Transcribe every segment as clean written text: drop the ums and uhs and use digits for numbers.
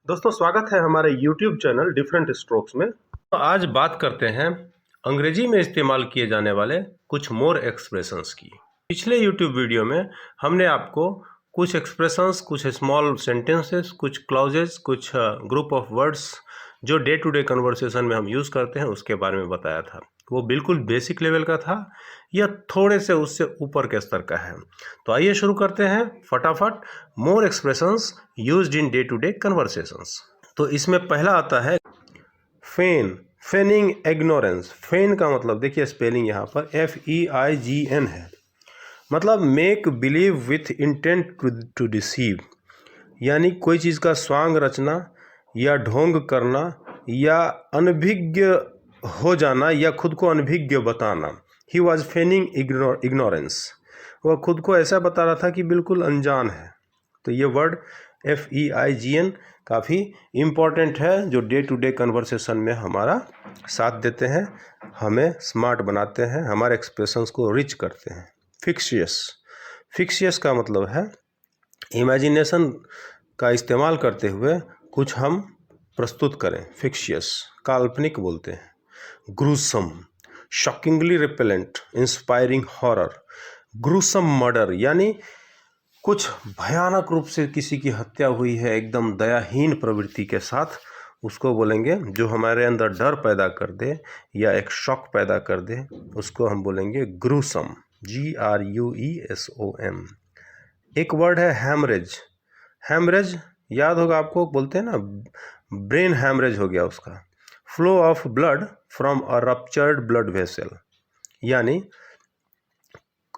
दोस्तों स्वागत है हमारे YouTube चैनल डिफरेंट स्ट्रोक्स में। तो आज बात करते हैं अंग्रेजी में इस्तेमाल किए जाने वाले कुछ मोर एक्सप्रेशंस की। पिछले YouTube वीडियो में हमने आपको कुछ एक्सप्रेशंस, कुछ स्मॉल सेंटेंसेस, कुछ क्लॉजेस, कुछ ग्रुप ऑफ वर्ड्स जो डे टू डे कन्वर्सेशन में हम यूज़ करते हैं उसके बारे में बताया था। वो बिल्कुल बेसिक लेवल का था या थोड़े से उससे ऊपर के स्तर का है। तो आइए शुरू करते हैं फटाफट। More expressions used in day to day conversations. तो इसमें पहला आता है फेन, फेनिंग इग्नोरेंस। फेन का मतलब देखिए स्पेलिंग यहाँ पर FEIGN है, मतलब make believe with intent to deceive, यानी कोई चीज़ का स्वांग रचना या ढोंग करना या अनभिज्ञ हो जाना या खुद को अनभिज्ञ बताना। ही वॉज फेनिंग इग्नोरेंस, वह खुद को ऐसा बता रहा था कि बिल्कुल अनजान है। तो ये वर्ड FEIGN काफ़ी इम्पॉर्टेंट है, जो डे टू डे कन्वर्सेशन में हमारा साथ देते हैं, हमें स्मार्ट बनाते हैं, हमारे एक्सप्रेशंस को रिच करते हैं। फिक्शियस, फिक्शियस का मतलब है इमेजिनेशन का इस्तेमाल करते हुए कुछ हम प्रस्तुत करें। फिक्शियस काल्पनिक बोलते हैं। Gruesome, shockingly repellent, inspiring horror. Gruesome murder यानी कुछ भयानक रूप से किसी की हत्या हुई है एकदम दयाहीन प्रवृत्ति के साथ, उसको बोलेंगे जो हमारे अंदर डर पैदा कर दे या एक शॉक पैदा कर दे, उसको हम बोलेंगे ग्रूसम, GRUESOM। एक वर्ड है हैमरेज। हैमरेज याद होगा आपको, बोलते हैं ना ब्रेन हैमरेज हो गया उसका। Flow of blood from a ruptured blood vessel, यानी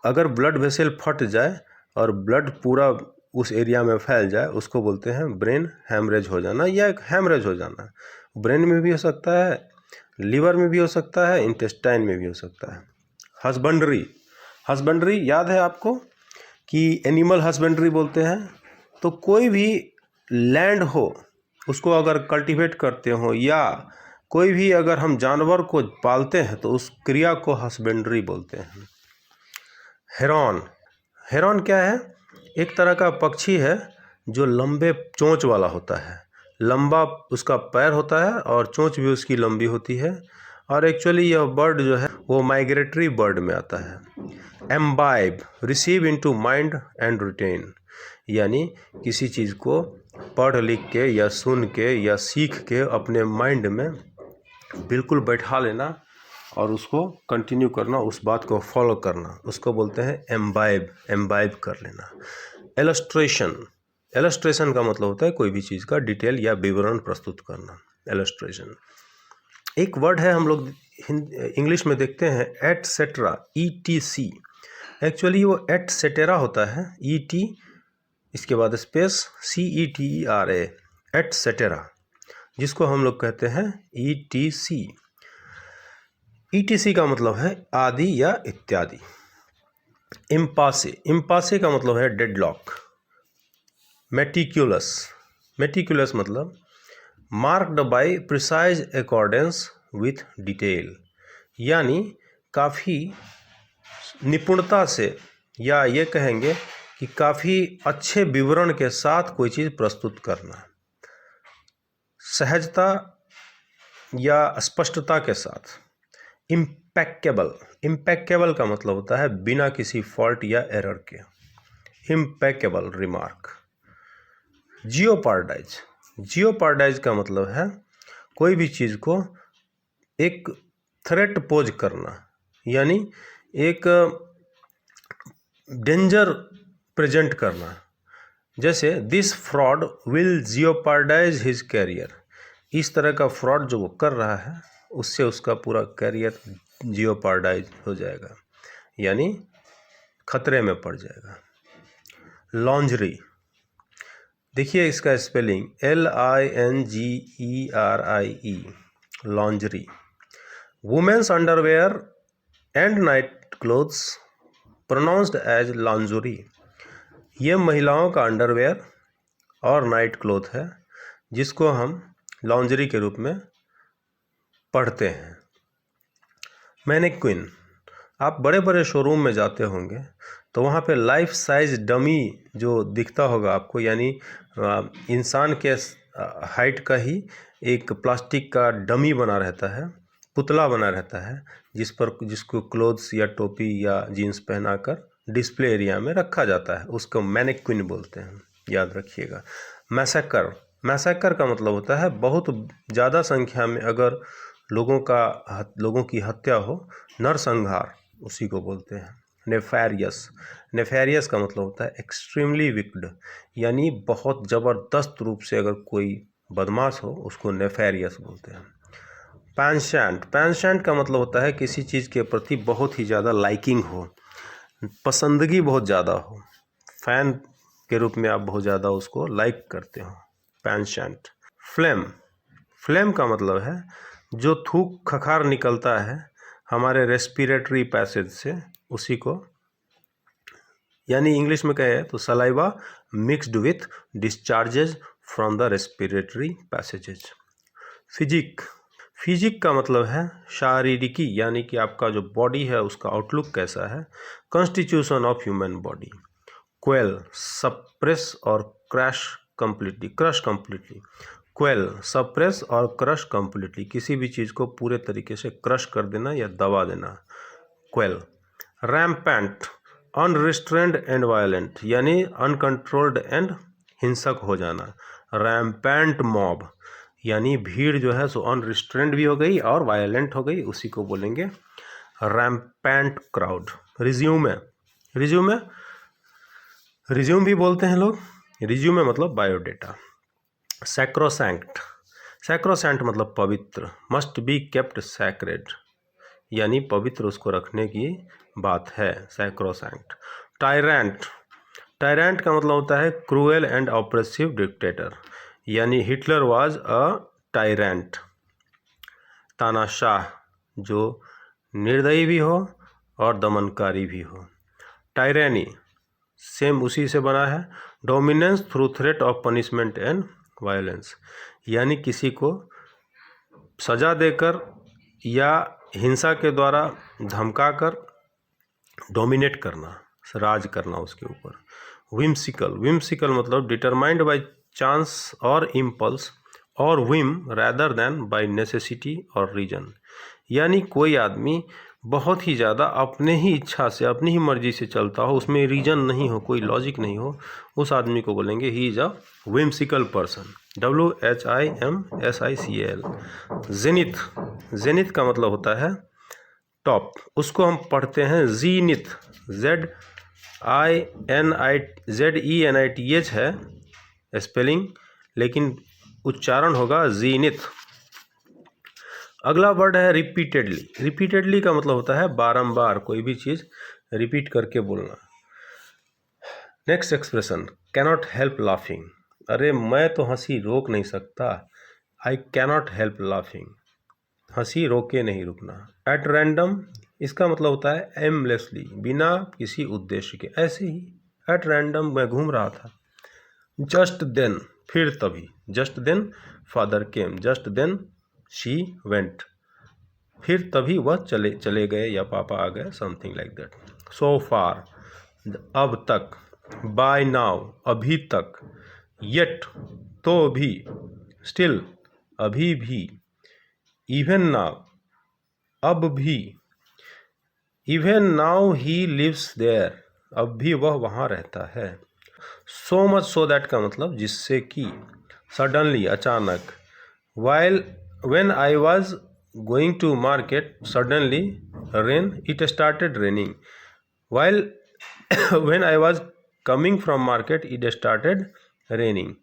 अगर ब्लड वेसल फट जाए और ब्लड पूरा उस एरिया में फैल जाए, उसको बोलते हैं ब्रेन हैमरेज हो जाना या एक हैमरेज हो जाना। ब्रेन में भी हो सकता है, लीवर में भी हो सकता है, इंटेस्टाइन में भी हो सकता है। हस्बेंड्री, हस्बेंड्री याद है आपको कि एनिमल हस्बेंड्री बोलते हैं। तो कोई भी लैंड हो उसको अगर कल्टीवेट करते हो या कोई भी अगर हम जानवर को पालते हैं तो उस क्रिया को हस्बेंड्री बोलते हैं। हेरॉन, हेरॉन क्या है? एक तरह का पक्षी है जो लंबे चोंच वाला होता है, लंबा उसका पैर होता है और चोंच भी उसकी लंबी होती है, और एक्चुअली यह बर्ड जो है वो माइग्रेटरी बर्ड में आता है। Imbibe, receive into mind and retain, यानी किसी चीज़ को पढ़ लिख के या सुन के या सीख के अपने माइंड में बिल्कुल बैठा लेना और उसको कंटिन्यू करना, उस बात को फॉलो करना, उसको बोलते हैं एम्बाइब, एम्बाइब कर लेना। एलस्ट्रेशन, एलस्ट्रेशन का मतलब होता है कोई भी चीज़ का डिटेल या विवरण प्रस्तुत करना, एलस्ट्रेशन। एक वर्ड है हम लोग इंग्लिश में देखते हैं एटसेट्रा, ETC। एक्चुअली वो एटसेटेरा होता है, ET इसके बाद स्पेस CETERA, एटसेटेरा, जिसको हम लोग कहते हैं ETC। ETC का मतलब है आदि या इत्यादि। इम्पासे, इम्पासे का मतलब है डेडलॉक। मेटिकुलस, मेटिकुलस मतलब marked by precise accordance with detail, यानी काफ़ी निपुणता से, या ये कहेंगे कि काफ़ी अच्छे विवरण के साथ कोई चीज़ प्रस्तुत करना, सहजता या स्पष्टता के साथ। इम्पेक्केबल, इम्पेक्केबल का मतलब होता है बिना किसी फॉल्ट या एरर के, इम्पेक्केबल रिमार्क। जियोपार्डाइज, जियोपार्डाइज का मतलब है कोई भी चीज़ को एक थ्रेट पोज करना, यानी एक डेंजर प्रेजेंट करना। जैसे this fraud will jeopardize his career, इस तरह का फ्रॉड जो वो कर रहा है उससे उसका पूरा कैरियर जियोपार्डाइज हो जाएगा, यानी खतरे में पड़ जाएगा। लॉन्जरी, देखिए इसका spelling LINGERIE, lingerie. Women's underwear and night clothes pronounced as lingerie, ये महिलाओं का अंडरवेयर और नाइट क्लोथ है जिसको हम लॉन्जरी के रूप में पढ़ते हैं। मैनेक्विन, आप बड़े बड़े शोरूम में जाते होंगे तो वहाँ पे लाइफ साइज डमी जो दिखता होगा आपको, यानी इंसान के हाइट का ही एक प्लास्टिक का डमी बना रहता है, पुतला बना रहता है, जिसको क्लोथ्स या टोपी या जीन्स पहनाकर डिस्प्ले एरिया में रखा जाता है, उसको मैनेक्विन बोलते हैं, याद रखिएगा। मैसेकर का मतलब होता है बहुत ज़्यादा संख्या में अगर लोगों की हत्या हो, नरसंहार, उसी को बोलते हैं। नेफेरियस का मतलब होता है एक्सट्रीमली विक्ड, यानी बहुत ज़बरदस्त रूप से अगर कोई बदमाश हो उसको नेफेरियस बोलते हैं। पैंशेंट का मतलब होता है किसी चीज़ के प्रति बहुत ही ज़्यादा लाइकिंग हो, पसंदगी बहुत ज़्यादा हो, फैन के रूप में आप बहुत ज़्यादा उसको लाइक करते हो, पैंशेंट। फ्लेम का मतलब है जो थूक खखार निकलता है हमारे रेस्पिरेटरी पैसेज से, उसी को, यानी इंग्लिश में कहे तो saliva mixed with discharges from the respiratory passages. Physique का मतलब है शारीरिकी, यानी कि आपका जो बॉडी है उसका आउटलुक कैसा है, constitution of human body. Quail, suppress और क्रश कंप्लीटली। क्वेल, सप्रेस और क्रश कंप्लीटली, किसी भी चीज़ को पूरे तरीके से क्रश कर देना या दबा देना, क्वेल। रैम्पेंट, अनरिस्ट्रेंड एंड वायलेंट, यानी अनकंट्रोल्ड एंड हिंसक हो जाना। रैम्पेंट मॉब, यानी भीड़ जो है सो अनरिस्ट्रेंड भी हो गई और वायलेंट हो गई, उसी को बोलेंगे रैम्पेंट क्राउड। रिज्यूम भी बोलते हैं लोग, रिज्यूमे मतलब बायोडेटा। सैक्रोसैंक्ट मतलब पवित्र, मस्ट बी केप्ट सैक्रेड, यानी पवित्र उसको रखने की बात है, सैक्रोसैंक्ट। टायरेंट का मतलब होता है क्रूएल एंड ऑप्रेसिव डिक्टेटर, यानी हिटलर वाज अ टायरेंट, तानाशाह, जो निर्दयी भी हो और दमनकारी भी हो। टायरेनी सेम उसी से बना है, dominance through threat of punishment and violence, यानी किसी को सजा देकर या हिंसा के द्वारा धमकाकर डोमिनेट करना, राज करना उसके ऊपर। विम्सिकल मतलब डिटरमाइंड बाय चांस और इम्पल्स और whim rather than by necessity और रीजन, यानी कोई आदमी बहुत ही ज़्यादा अपने ही इच्छा से, अपनी ही मर्जी से चलता हो, उसमें रीजन नहीं हो, कोई लॉजिक नहीं हो, उस आदमी को बोलेंगे he is a whimsical person, WHIMSICAL। Zenith का मतलब होता है टॉप, उसको हम पढ़ते हैं जीनिथ, ZENITH है स्पेलिंग, लेकिन उच्चारण होगा जीनिथ। अगला वर्ड है रिपीटेडली का मतलब होता है बारंबार कोई भी चीज़ रिपीट करके बोलना। Next expression, cannot help laughing, अरे मैं तो हंसी रोक नहीं सकता, आई कैनॉट हेल्प लाफिंग, हंसी रोके नहीं रुकना। एट रैंडम, इसका मतलब होता है एमलेसली, बिना किसी उद्देश्य के, ऐसे ही एट रैंडम मैं घूम रहा था। जस्ट देन, फिर तभी, just then father came, just then she went, फिर तभी वह चले गए या पापा आ गए, something like that. So far, अब तक। बाय नाउ, अभी तक। येट, तो भी। स्टिल, अभी भी। इवन नाउ, अब भी। Even now he lives there, अब भी वह वहाँ रहता है। सो मच सो दैट का मतलब जिससे कि। सडनली, अचानक। when I was going to market, suddenly it started raining. While when I was coming from market, it started raining.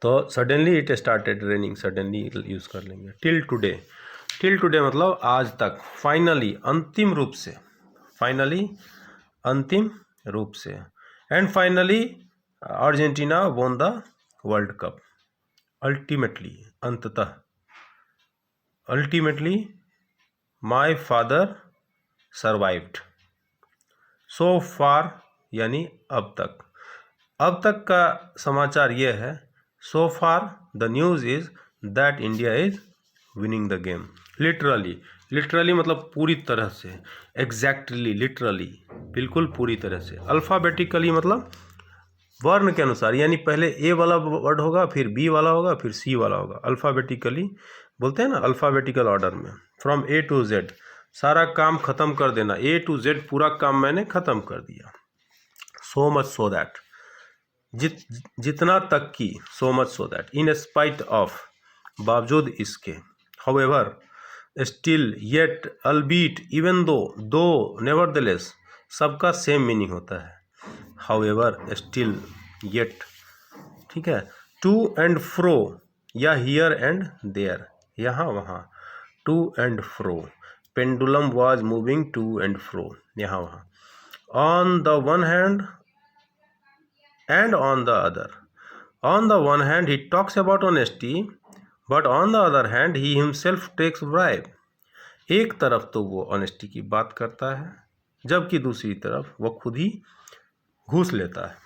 तो suddenly it started raining, suddenly use कर लेंगे। till today मतलब आज तक। finally, अंतिम रूप से। and finally Argentina won the world cup. ultimately, अंततः। ultimately my father survived। so far यानी अब तक का समाचार ये है, so far the news is that India is winning the game। Literally मतलब पूरी तरह से, एग्जैक्टली, लिटरली, बिल्कुल पूरी तरह से। अल्फ़ाबेटिकली मतलब वर्ण के अनुसार, यानी पहले ए वाला वर्ड होगा, फिर बी वाला होगा, फिर सी वाला होगा, अल्फ़ाबेटिकली बोलते हैं ना, अल्फ़ाबेटिकल ऑर्डर में, फ्रॉम ए टू जेड, सारा काम ख़त्म कर देना, ए टू जेड पूरा काम मैंने ख़त्म कर दिया। सो मच सो दैट, जितना तक की, so much so that, in spite of, बावजूद इसके, however, still, yet, albeit, even though, nevertheless, सबका सेम मीनिंग होता है, हाउएवर, स्टिल, येट, ठीक है। टू एंड फ्रो या हियर एंड देयर, यहाँ वहाँ, to and fro, pendulum was moving to and fro, यहाँ वहाँ, on the one hand and on the other, on the one hand he talks about honesty, but on the other hand he himself takes bribe, एक तरफ तो वो honesty की बात करता है, जबकि दूसरी तरफ वो खुद ही घूस लेता है।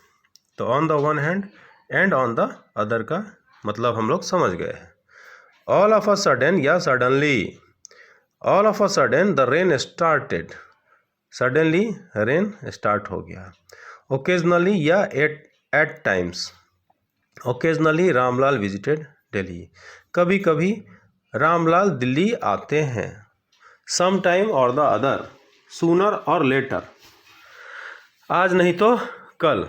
तो on the one hand and on the other का मतलब हम लोग समझ गए हैं। ऑल ऑफ अ सडन या suddenly, all of a sudden the rain started, suddenly rain start हो गया। ओकेजनली या at times, occasionally Ramlal visited Delhi, कभी कभी रामलाल दिल्ली आते हैं। सम टाइम और द अदर, सूनर और लेटर, आज नहीं तो कल,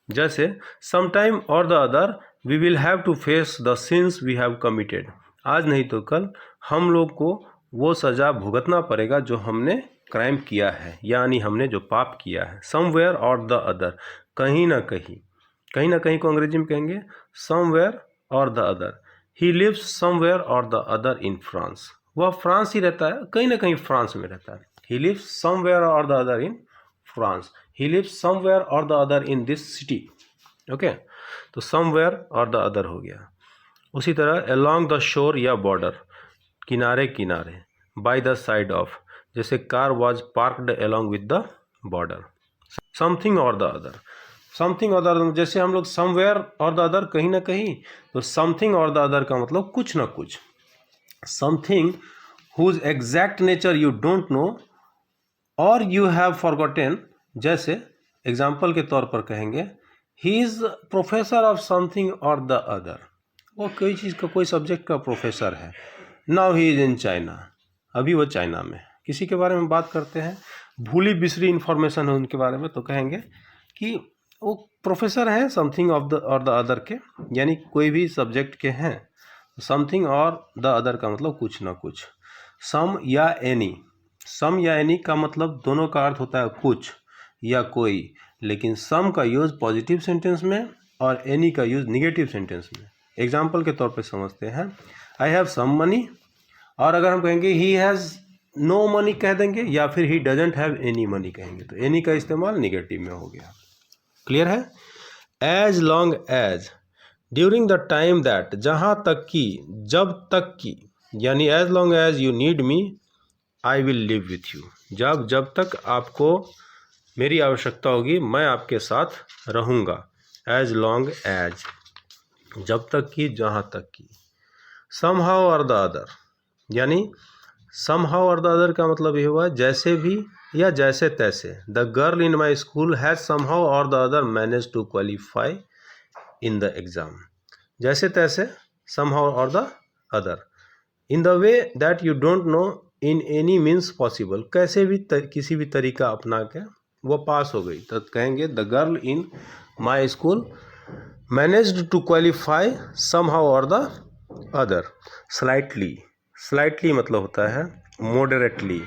जैसे सम टाइम और the other we will have to face the sins we have committed, आज नहीं तो कल हम लोग को वो सज़ा भुगतना पड़ेगा जो हमने क्राइम किया है, यानी हमने जो पाप किया है। समवेयर और द अदर, कहीं ना कहीं, कहीं ना कहीं को अंग्रेजी में कहेंगे somewhere or the other. He lives somewhere or the other in France, वह फ्रांस ही रहता है, कहीं ना कहीं फ्रांस में रहता है। He lives somewhere or the other in France, he lives somewhere or the other in this city. Okay, तो समवेयर और द अदर हो गया। उसी तरह अलोंग द शोर या बॉर्डर, किनारे किनारे, बाय द साइड ऑफ, जैसे car was parked along with the border. Something और द अदर, समथिंग और द अदर, जैसे हम लोग समवेयर और द अदर कहीं ना कहीं, तो समथिंग और द अदर का मतलब कुछ ना कुछ। Something whose exact nature you don't know और यू हैव फॉरगॉटेन, जैसे एग्जाम्पल के तौर पर कहेंगे he is professor of something और द अदर, वो कोई चीज़ का, कोई सब्जेक्ट का प्रोफेसर है। Now he is in China, अभी वो चाइना में। किसी के बारे में बात करते हैं, भूली बिसरी इन्फॉर्मेशन है उनके बारे में, तो कहेंगे कि वो प्रोफेसर हैं समथिंग ऑफ द और द अदर के, यानी कोई भी सब्जेक्ट के हैं। समथिंग और द अदर का मतलब कुछ ना कुछ। सम या एनी, सम या एनी का मतलब दोनों का अर्थ होता है कुछ या कोई, लेकिन सम का यूज़ पॉजिटिव सेंटेंस में और एनी का यूज़ निगेटिव सेंटेंस में। एग्जाम्पल के तौर पे समझते हैं, आई हैव सम मनी, और अगर हम कहेंगे ही हैज़ नो मनी कह देंगे, या फिर he doesn't have any money कहेंगे, तो एनी का इस्तेमाल निगेटिव में हो गया। क्लियर है? As long as, during the time that, जहाँ तक कि, जब तक कि, यानी as long as you need me I will live with you, जब तक आपको मेरी आवश्यकता होगी मैं आपके साथ रहूँगा। एज लॉन्ग एज, जब तक कि, जहाँ तक कि। समहाउ और द अदर, यानी समहाउ और द अदर का मतलब ये हुआ जैसे भी या जैसे तैसे। The girl in my school has somehow और the other manage to qualify in the exam, जैसे तैसे, समहाउ और the other. In the way that you don't know, in any means possible, कैसे भी किसी भी तरीका अपना के वो पास हो गई, तो कहेंगे the girl in my school managed to qualify somehow और द अदर। स्लाइटली, स्लाइटली मतलब होता है मॉडरेटली,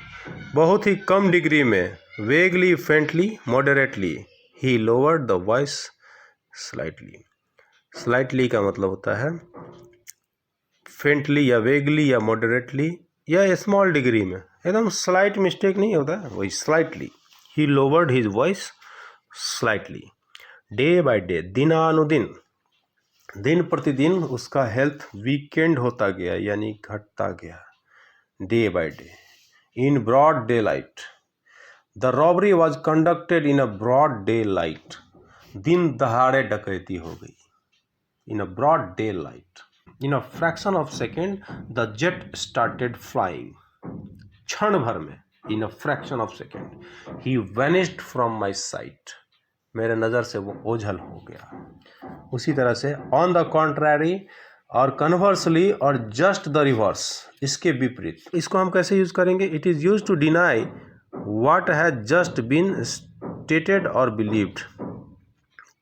बहुत ही कम डिग्री में। Vaguely, faintly, moderately. He lowered the voice slightly, slightly का मतलब होता है फेंटली या वेगली या मॉडरेटली या स्मॉल डिग्री में, एकदम स्लाइट मिस्टेक नहीं होता है, वही slightly. He lowered his voice slightly. Day by day, दिनानुदिन, दिन प्रतिदिन उसका हेल्थ वीकेंड होता गया, यानी घटता गया। Day by day. In broad day light, the robbery was conducted in a broad day light, दिन दहाड़े डकैती हो गई। In a broad day light, in a fraction of second the jet started flying, क्षण भर में, in a fraction of second, he vanished from my sight, मेरे नज़र से वो ओझल हो गया। उसी तरह से ऑन द कॉन्ट्ररी और कन्वर्सली और जस्ट द रिवर्स, इसके विपरीत। इसको हम कैसे यूज़ करेंगे? It is use to deny what has just been stated और बिलीव्ड।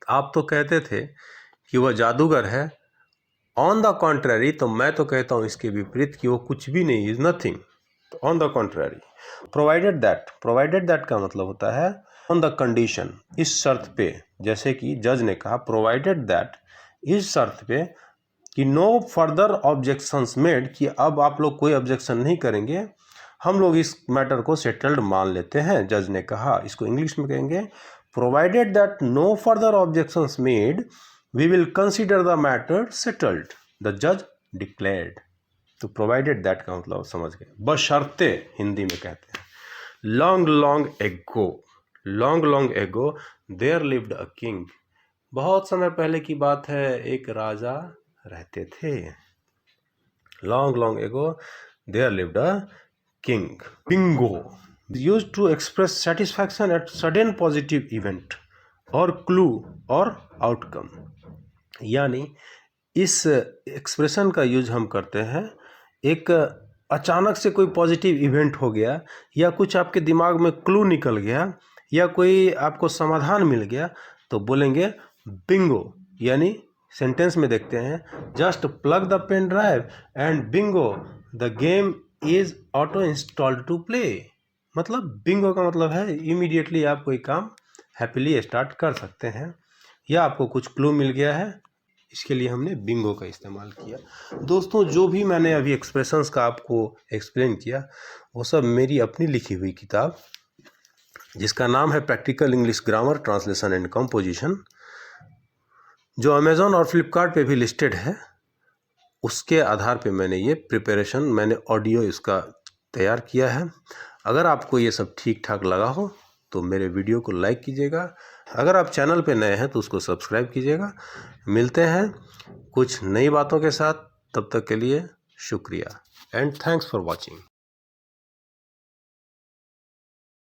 आप तो कहते थे कि वह जादूगर है, ऑन द कॉन्ट्ररी तो मैं तो कहता हूँ इसके विपरीत कि वो कुछ भी नहीं, इज नथिंग। तो on the contrary. Provided that का मतलब होता है ऑन द कंडीशन, इस शर्त पे, जैसे कि जज ने कहा प्रोवाइडेड दैट, इस शर्त पे कि नो फर्दर ऑब्जेक्शंस मेड, कि अब आप लोग कोई ऑब्जेक्शन नहीं करेंगे, हम लोग इस मैटर को सेटल्ड मान लेते हैं, जज ने कहा। इसको इंग्लिश में कहेंगे provided that no further objections made we will consider the matter settled, the जज डिक्लेयर्ड। तो प्रोवाइडेड दैट का मतलब समझ गए, बशर्ते हिंदी में कहते हैं। Long long ago there lived a king, बहुत समय पहले की बात है, एक राजा रहते थे। Long ago there lived a king. Bingo used to express satisfaction at sudden positive event और क्लू और आउटकम, यानी इस एक्सप्रेशन का यूज हम करते हैं एक अचानक से कोई पॉजिटिव इवेंट हो गया, या कुछ आपके दिमाग में क्लू निकल गया, या कोई आपको समाधान मिल गया, तो बोलेंगे बिंगो। यानी सेंटेंस में देखते हैं, just plug the pen drive and bingo the game is auto installed to play. मतलब बिंगो का मतलब है इमीडिएटली आप कोई काम हैप्पीली स्टार्ट कर सकते हैं, या आपको कुछ क्लू मिल गया है, इसके लिए हमने बिंगो का इस्तेमाल किया। दोस्तों, जो भी मैंने अभी एक्सप्रेशंस का आपको एक्सप्लेन किया वो सब मेरी अपनी लिखी हुई किताब, जिसका नाम है practical English grammar translation and composition, जो अमेज़ॉन और फ्लिपकार्ट पे भी लिस्टेड है, उसके आधार पे मैंने ये प्रिपरेशन, मैंने ऑडियो इसका तैयार किया है। अगर आपको ये सब ठीक ठाक लगा हो तो मेरे वीडियो को लाइक कीजिएगा। अगर आप चैनल पे नए हैं तो उसको सब्सक्राइब कीजिएगा। मिलते हैं कुछ नई बातों के साथ, तब तक के लिए शुक्रिया एंड थैंक्स फॉर वॉचिंग।